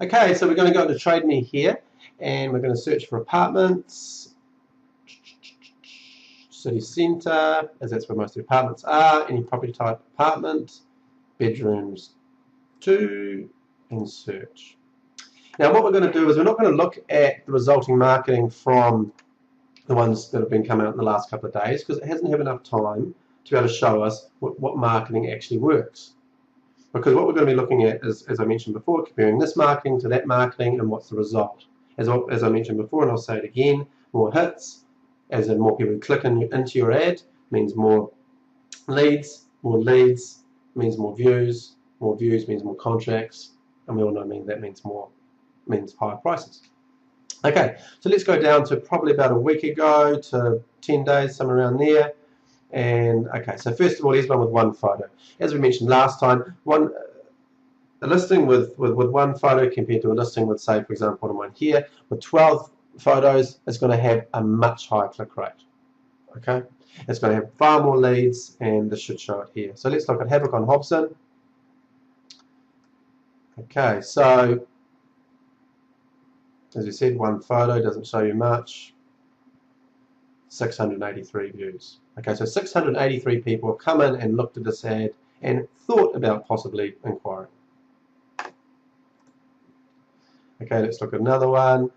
Okay, so we're going to go into Trade Me here, and we're going to search for apartments, city centre, as that's where most of the apartments are, any property type apartment, bedrooms 2, and search. Now what we're going to do is we're not going to look at the resulting marketing from the ones that have been coming out in the last couple of days, because it hasn't had enough time to be able to show us what marketing actually works. Because what we're going to be looking at is, as I mentioned before, comparing this marketing to that marketing and what's the result. As I mentioned before, and I'll say it again, more hits, as in more people click into your ad, means more leads means more views means more contracts, and we all know that means higher prices. Okay, so let's go down to probably about a week ago to 10 days, somewhere around there. And okay, so first of all, here's one with one photo. As we mentioned last time, a listing with one photo compared to a listing with, say, for example, the one here with 12 photos is going to have a much higher click rate. Okay, it's going to have far more leads, and this should show it here. So let's look at Havoc on Hobson. Okay, so as we said, one photo doesn't show you much. 683 views. Okay, so 683 people have come in and looked at this ad and thought about possibly inquiring. Okay, let's look at another one.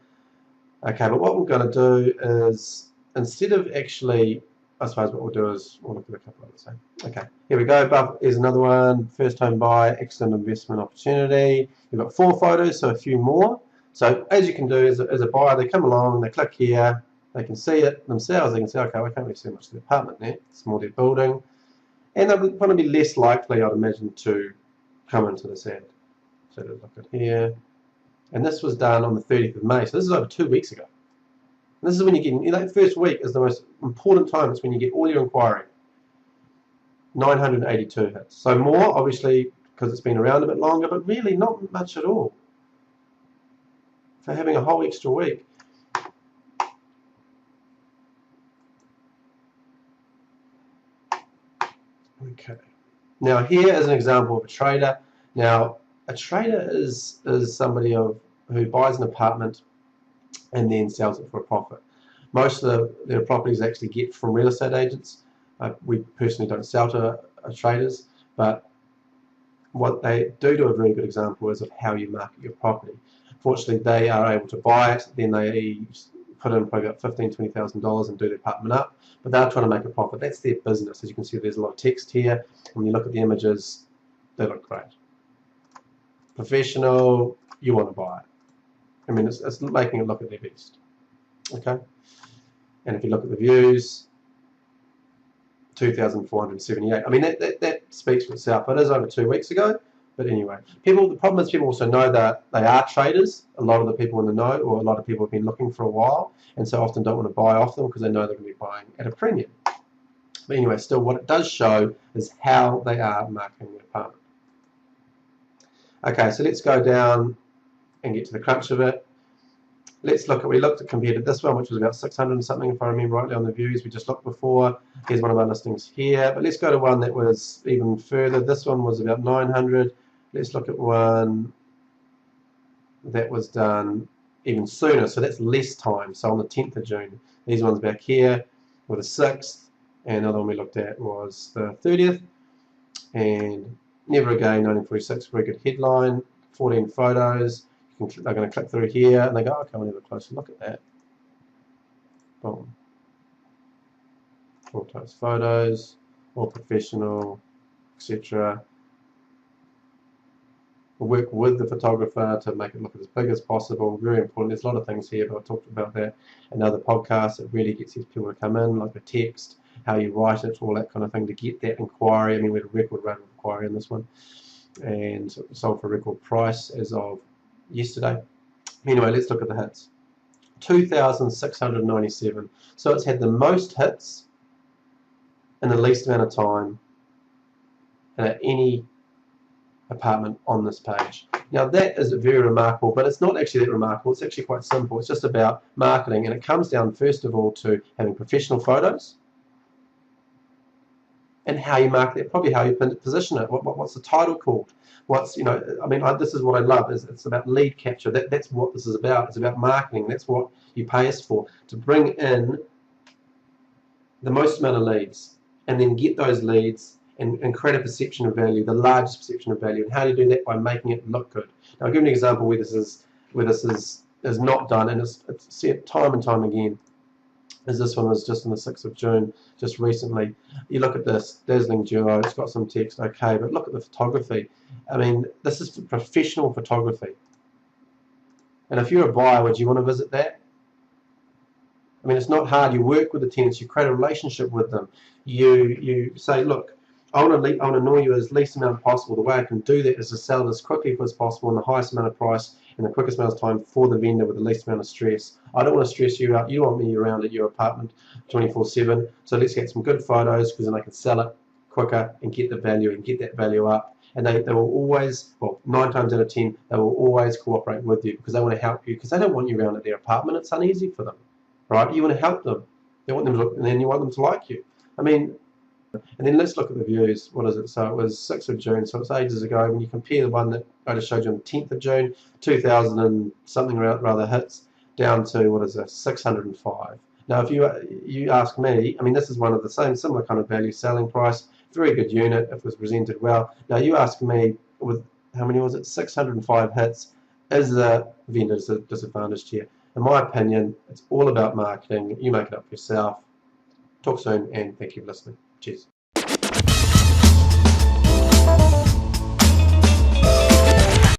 Okay, but what we're going to do is, instead of actually, I suppose what we'll do is we'll look at a couple of others. Okay, here we go. Above is another one. First home buyer, excellent investment opportunity. We've got 4 photos, so a few more. So as you can do as a buyer, they come along, they click here, they can see it themselves. They can say, okay, we can't really see much of the apartment there. It's more their building, and they're going to be less likely, I'd imagine, to come into this ad. So let's look at here. And this was done on the 30th of May, so this is over 2 weeks ago. And this is when you get, that first week is the most important time. It's when you get all your inquiry. 982 hits. So more, obviously, because it's been around a bit longer, but really not much at all for having a whole extra week. Okay. Now here is an example of a trader. Now a trader is somebody who buys an apartment and then sells it for a profit. Most of their properties actually get from real estate agents. We personally don't sell to traders, but what they do a very good example is of how you market your property. Fortunately, they are able to buy it, then they put in probably about $15,000 to $20,000 and do the apartment up, but they're trying to make a profit. That's their business. As you can see, there's a lot of text here. When you look at the images, they look great. Professional, you want to buy it. I mean, it's making it look at their best. Okay, and if you look at the views, 2,478. I mean, that speaks for itself. It is over 2 weeks ago, but anyway, the problem is people also know that they are traders. A lot of the people in the know, or a lot of people have been looking for a while, and so often don't want to buy off them because they know they're going to be buying at a premium. But anyway, still, what it does show is how they are marketing their apartment. Okay, so let's go down and get to the crunch of it. Let's look at, we looked at compared to this one, which was about 600 and something, if I remember rightly, on the views we just looked before. Here's one of our listings here, but let's go to one that was even further. This one was about 900. Let's look at one that was done even sooner, so that's less time. So on the 10th of June, these ones back here were the 6th, and another one we looked at was the 30th, and Never Again, 1946, very good headline, 14 photos. They're going to click through here and they go, okay, we'll have a closer look at that. Boom. All types of photos, all professional, etc. We'll work with the photographer to make it look as big as possible. Very important. There's a lot of things here, but I talked about that in other podcasts. It really gets these people to come in, like the text, how you write it, all that kind of thing to get that inquiry. I mean, we had a record rate of inquiry in this one, and sold for a record price as of yesterday. Anyway, let's look at the hits. 2,697. So it's had the most hits in the least amount of time at any apartment on this page. Now that is very remarkable, but it's not actually that remarkable. It's actually quite simple. It's just about marketing, and it comes down first of all to having professional photos, and how you market it, probably how you position it. What's the title called? What's, you know, I mean, this is what I love, is it's about lead capture. That's what this is about. It's about marketing. That's what you pay us for, to bring in the most amount of leads and then get those leads and create a perception of value, the largest perception of value. And how do you do that? By making it look good. Now, I'll give you an example where this is not done, and it's said time and time again. As this one was just on the 6th of June, just recently. You look at this dazzling duo, it's got some text, okay, but look at the photography. I mean, this is professional photography. And if you're a buyer, would you want to visit that? I mean, it's not hard. You work with the tenants, you create a relationship with them. You say, look, I want to annoy you as least amount possible. The way I can do that is to sell it as quickly as possible in the highest amount of price in the quickest amount of time for the vendor with the least amount of stress. I don't want to stress you out. You want me around at your apartment 24/7. So let's get some good photos, because then I can sell it quicker and get the value and get that value up. And they will always, well, 9 times out of 10, they will always cooperate with you because they want to help you, because they don't want you around at their apartment. It's uneasy for them, right? You want to help them. They want them to, and then you want them to like you. I mean, and then let's look at the views. What is it? So it was 6th of June, so it's ages ago. When you compare the one that I just showed you on the 10th of June, 2,000 and something rather hits, down to, what is it, 605. Now, if you ask me, I mean, this is one of the same similar kind of value selling price, very good unit if it was presented well. Now, you ask me, with how many was it? 605 hits. Is the vendor disadvantaged here? In my opinion, it's all about marketing. You make it up yourself. Talk soon, and thank you for listening. Cheers.